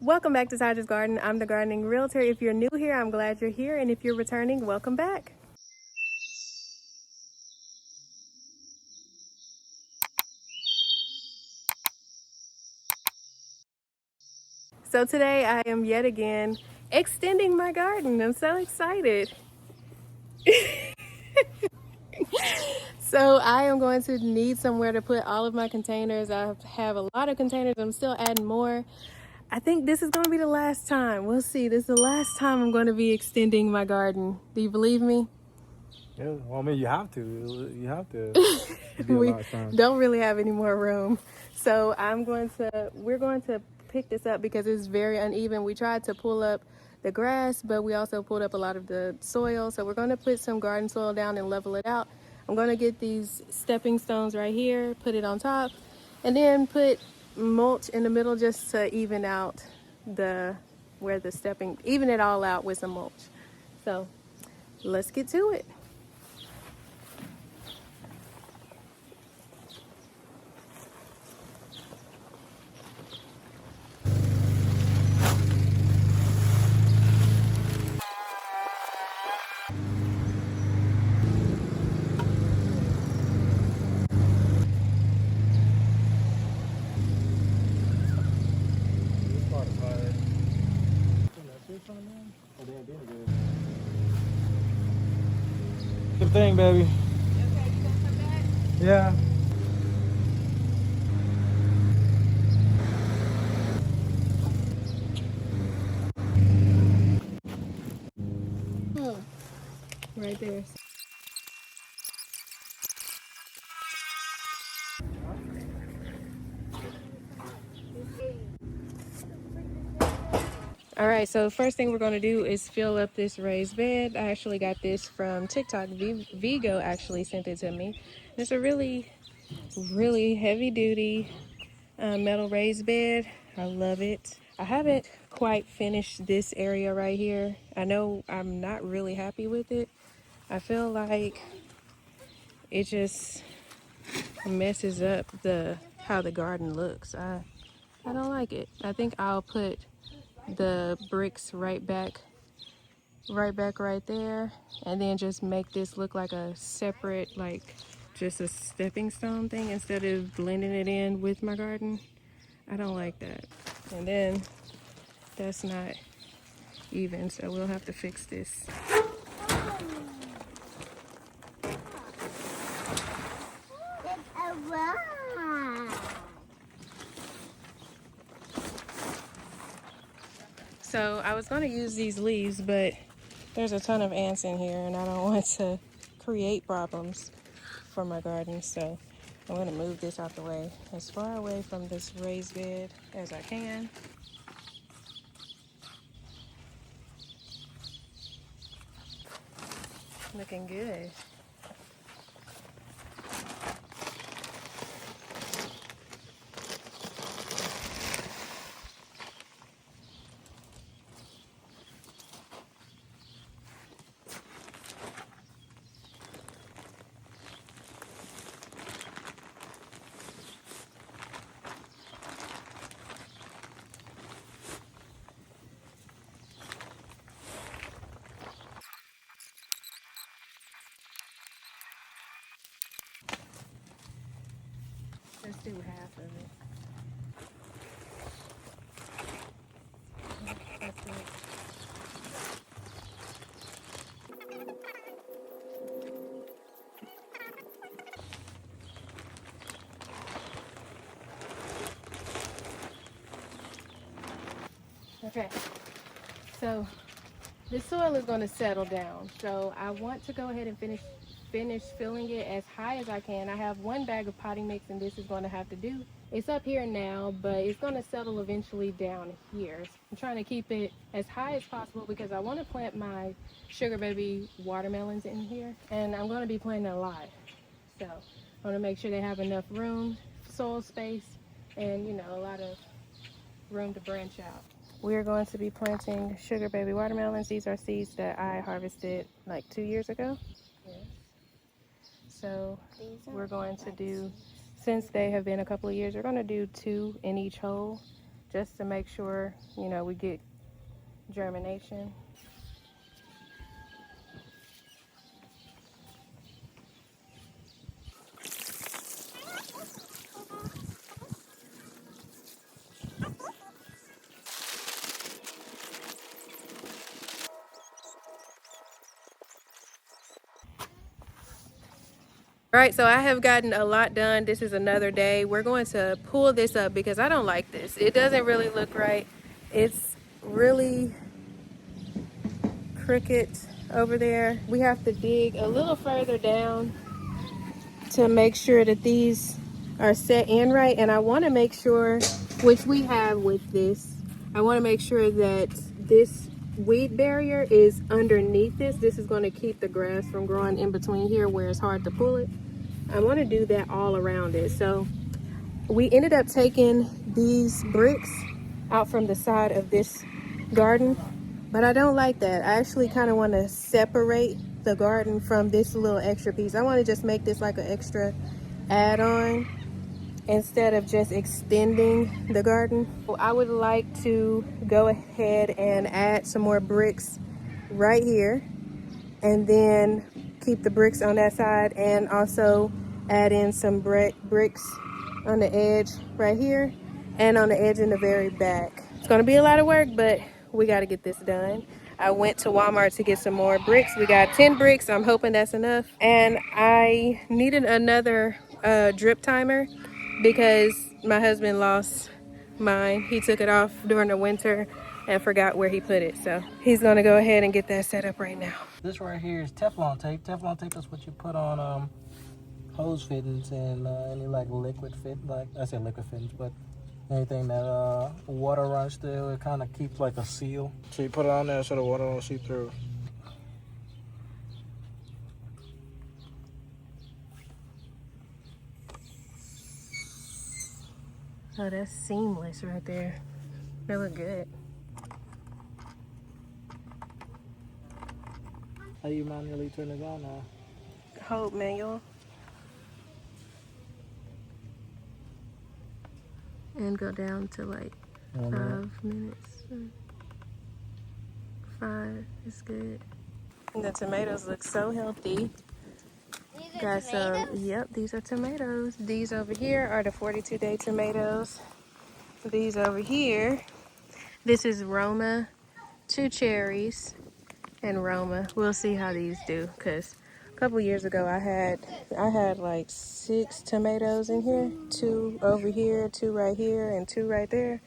Welcome back to Taja's Garden. I'm the gardening realtor. If you're new here, I'm glad you're here. And if you're returning, welcome back. So today I am yet again extending my garden. I'm so excited. So I am going to need somewhere to put all of my containers. I have a lot of containers. I'm still adding more. I think this is going to be the last time. We'll see. This is the last time I'm going to be extending my garden. Do you believe me? Yeah, well, I mean, you have to. You have to. Be a We lot of time. don't really have any more room. So we're going to pick this up because it's very uneven. We tried to pull up the grass, but we also pulled up a lot of the soil. So we're going to put some garden soil down and level it out. I'm going to get these stepping stones right here, put it on top, and then put mulch in the middle just to even out even it all out with some mulch. So let's get to it. This part is hard. Good thing, baby. Okay, you gonna come back? Yeah. Right there. All right, so first thing we're going to do is fill up this raised bed. I actually got this from TikTok. Vigo actually sent it to me. It's a really, really heavy duty metal raised bed. I love it. I haven't quite finished this area right here. I know I'm not really happy with it. I feel like it just messes up how the garden looks. I don't like it. I think I'll put the bricks right there, and then just make this look like a separate, like just a stepping stone thing instead of blending it in with my garden. I don't like that. And then that's not even, so we'll have to fix this. So I was going to use these leaves, but there's a ton of ants in here and I don't want to create problems for my garden. So I'm going to move this out the way, as far away from this raised bed as I can. Looking good. Let's do half of it. That's it. Okay, so the soil is going to settle down. So I want to go ahead and finish filling it as high as I can. I have one bag of potting mix and this is going to have to do. It's up here now, but it's going to settle eventually down here. I'm trying to keep it as high as possible because I want to plant my sugar baby watermelons in here, and I'm going to be planting a lot. So I want to make sure they have enough room, soil space, and a lot of room to branch out. We're going to be planting sugar baby watermelons. These are seeds that I harvested like 2 years ago. Yes. So we're going to do, since they have been a couple of years, we're going to do 2 in each hole just to make sure, you know, we get germination. All right, so I have gotten a lot done. This is another day. We're going to pull this up because I don't like this. It doesn't really look right. It's really crooked over there. We have to dig a little further down to make sure that these are set in right. And I want to make sure, which we have with this, I want to make sure that this weed barrier is underneath this. This is going to keep the grass from growing in between here where it's hard to pull it. I want to do that all around it. So we ended up taking these bricks out from the side of this garden, but I don't like that. I actually kind of want to separate the garden from this little extra piece. I want to just make this like an extra add-on instead of just extending the garden. I would like to go ahead and add some more bricks right here, and then keep the bricks on that side, and also add in some bricks on the edge right here and on the edge in the very back. It's gonna be a lot of work, but we got to get this done. I went to Walmart to get some more bricks. We got 10 bricks. I'm hoping that's enough. And I needed another drip timer because my husband lost mine. He took it off during the winter and forgot where he put it. So he's gonna go ahead and get that set up right now. This right here is Teflon tape. Teflon tape is what you put on hose fittings and any like liquid fit, like I said liquid fittings, but anything that water runs through, it kind of keeps like a seal. So you put it on there so the water don't seep through. Oh, that's seamless right there. They look good. How you manually turn it on now? Hold manual. And go down to like 5 minutes. 5 is good. The tomatoes look so healthy. Got some, yep, these are tomatoes. These over here are the 42-day tomatoes. These over here, this is Roma, 2 cherries, and Roma. We'll see how these do, because a couple years ago I had like 6 tomatoes in here, 2 over here, 2 right here, and 2 right there.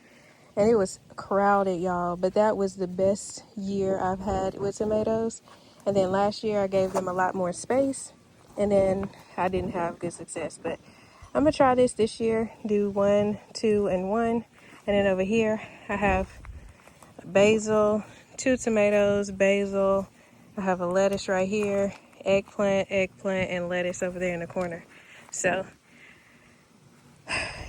And it was crowded, y'all, but that was the best year I've had with tomatoes. And then last year I gave them a lot more space, and then I didn't have good success. But I'm gonna try this year, do 1, 2, and 1. And then over here I have basil, 2 tomatoes, basil. I have a lettuce right here, eggplant, and lettuce over there in the corner. So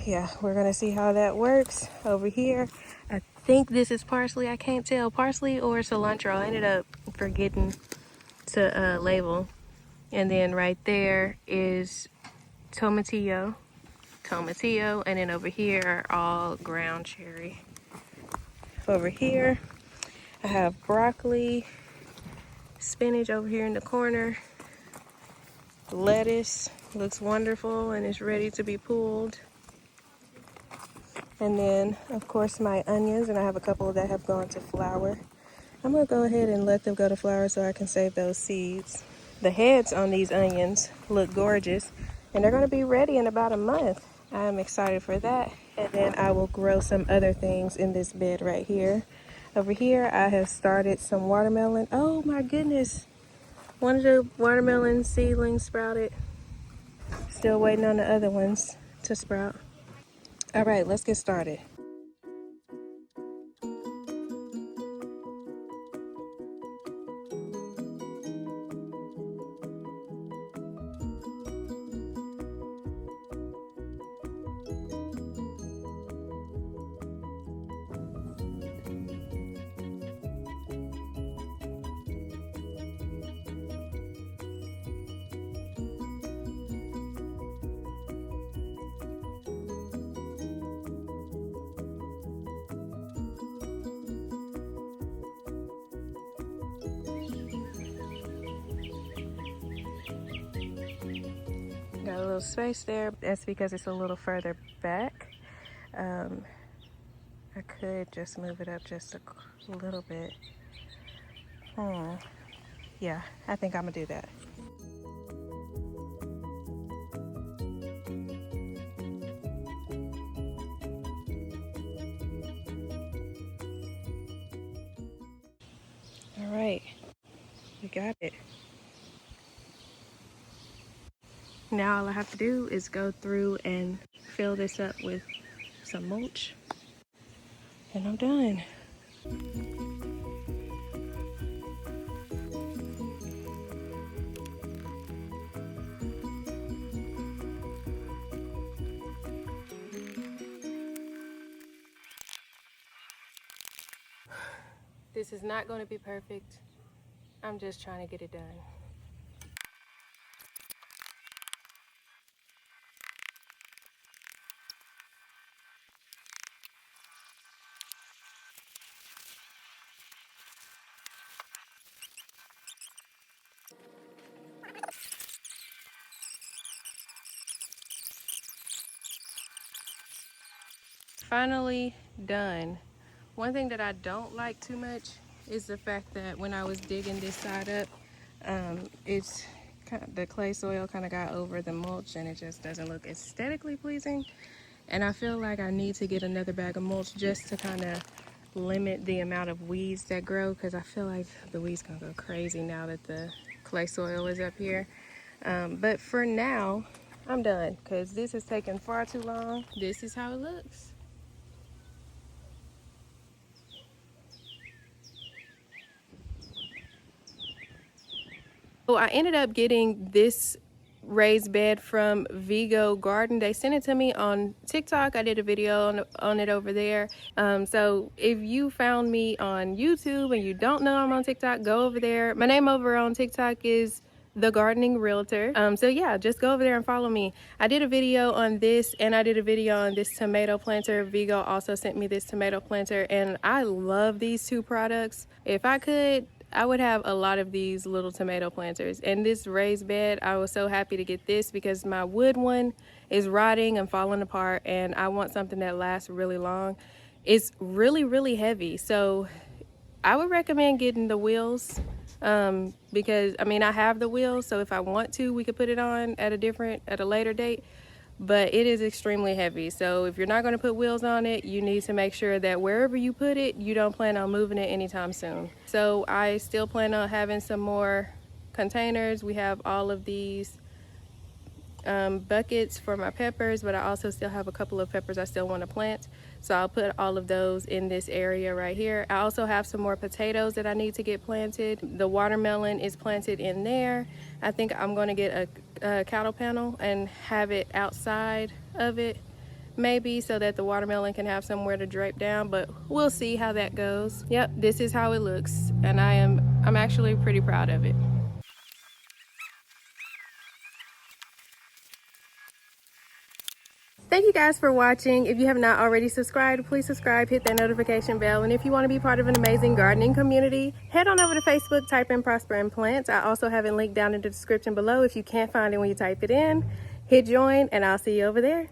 yeah, we're gonna see how that works. Over here, I think this is parsley. I can't tell, parsley or cilantro. I ended up forgetting to label. And then right there is tomatillo, and then over here are all ground cherry. Over here I have broccoli, spinach over here in the corner, lettuce looks wonderful and is ready to be pulled. And then, of course, my onions, and I have a couple that have gone to flower. I'm going to go ahead and let them go to flower so I can save those seeds. The heads on these onions look gorgeous, and they're going to be ready in about a month. I'm excited for that. And then I will grow some other things in this bed right here. Over here, I have started some watermelon. Oh my goodness. One of the watermelon seedlings sprouted. Still waiting on the other ones to sprout. All right, let's get started. Got a little space there. That's because it's a little further back. I could just move it up just a little bit. Yeah, I think I'm gonna do that. All right, we got it. Now all I have to do is go through and fill this up with some mulch, and I'm done. This is not going to be perfect. I'm just trying to get it done. Finally done. One thing that I don't like too much is the fact that when I was digging this side up, it's kind of, the clay soil kind of got over the mulch and it just doesn't look aesthetically pleasing. And I feel like I need to get another bag of mulch just to kind of limit the amount of weeds that grow, because I feel like the weeds gonna go crazy now that the clay soil is up here. But for now, I'm done because this is taking far too long. This is how it looks. So I ended up getting this raised bed from Vigo Garden. They sent it to me on TikTok. I did a video on it over there. So if you found me on YouTube and you don't know I'm on TikTok, go over there. My name over on TikTok is The Gardening Realtor. So yeah, just go over there and follow me. I did a video on this, and I did a video on this tomato planter. Vigo also sent me this tomato planter, and I love these two products. If I could, I would have a lot of these little tomato planters. And this raised bed, I was so happy to get this because my wood one is rotting and falling apart, and I want something that lasts really long. It's really, really heavy. So I would recommend getting the wheels, because I mean, I have the wheels, so if I want to, we could put it on at a later date. But it is extremely heavy, so if you're not going to put wheels on it, you need to make sure that wherever you put it, you don't plan on moving it anytime soon. So I still plan on having some more containers. We have all of these buckets for my peppers, but I also still have a couple of peppers I still want to plant, so I'll put all of those in this area right here. I also have some more potatoes that I need to get planted. The watermelon is planted in there. I think I'm going to get a cattle panel and have it outside of it, maybe, so that the watermelon can have somewhere to drape down, but we'll see how that goes. Yep, this is how it looks, and I'm actually pretty proud of it. Thank you guys for watching. If you have not already subscribed, please subscribe, hit that notification bell. And if you want to be part of an amazing gardening community, head on over to Facebook, type in Prosper and Plants. I also have it linked down in the description below. If you can't find it when you type it in, hit join, and I'll see you over there.